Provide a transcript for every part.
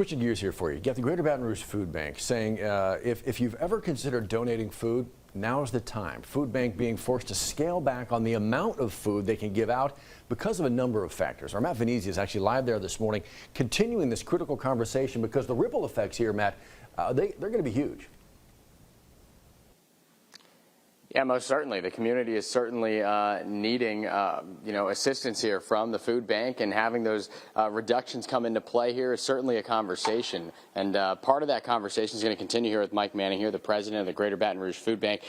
Switching gears here for you. You got the Greater Baton Rouge Food Bank saying if you've ever considered donating food, now is the time. Food Bank being forced to scale back on the amount of food they can give out because of a number of factors. Our Matt Venezia is actually live there this morning, continuing this critical conversation because the ripple effects here, Matt, they're going to be huge. Yeah, most certainly. The community is certainly needing, assistance here from the food bank, and having those reductions come into play here is certainly a conversation. And part of that conversation is going to continue here with Mike Manning here, the president of the Greater Baton Rouge Food Bank.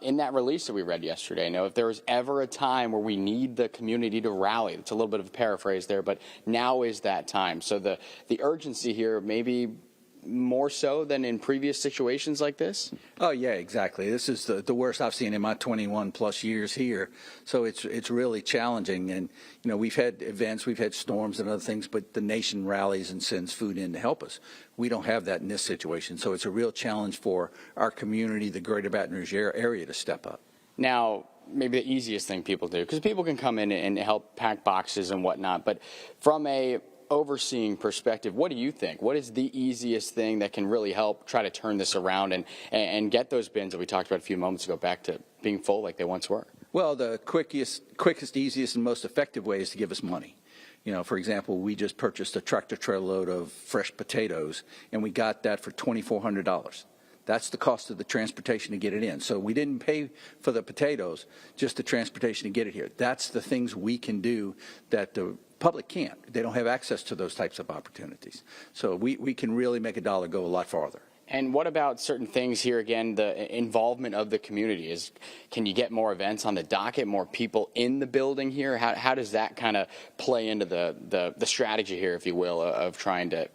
In that release that we read yesterday, if there was ever a time where we need the community to rally, it's a little bit of a paraphrase there, but now is that time. So the urgency here maybe more so than in previous situations like this? Oh, yeah, exactly. This is the worst I've seen in my 21 plus years here. So it's really challenging. And, we've had events, we've had storms and other things, but the nation rallies and sends food in to help us. We don't have that in this situation. So it's a real challenge for our community, the Greater Baton Rouge area, to step up. Now, maybe the easiest thing people do, because people can come in and help pack boxes and whatnot, but from a overseeing perspective, what do you think? What is the easiest thing that can really help try to turn this around and get those bins that we talked about a few moments ago back to being full like they once were? Well, the quickest, easiest, and most effective way is to give us money. For example, we just purchased a tractor-trailer load of fresh potatoes, and we got that for $2,400. That's the cost of the transportation to get it in. So we didn't pay for the potatoes, just the transportation to get it here. That's the things we can do that the public can't. They don't have access to those types of opportunities. So we can really make a dollar go a lot farther. And what about certain things here, again, the involvement of the community? Can you get more events on the docket, more people in the building here? How does that kind of play into the strategy here, if you will, of trying to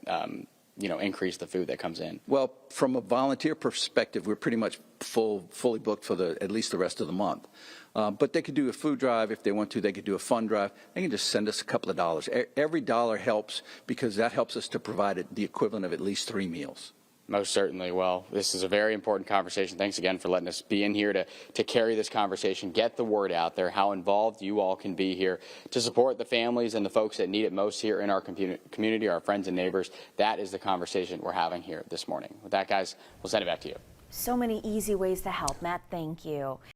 increase the food that comes in? Well, from a volunteer perspective, we're pretty much fully booked for at least the rest of the month. But they could do a food drive if they want to. They could do a fund drive. They can just send us a couple of dollars. Every dollar helps, because that helps us to provide the equivalent of at least 3 meals. Most certainly. Well, this is a very important conversation. Thanks again for letting us be in here to carry this conversation, get the word out there, how involved you all can be here to support the families and the folks that need it most here in our community, our friends and neighbors. That is the conversation we're having here this morning. With that, guys, we'll send it back to you. So many easy ways to help. Matt, thank you.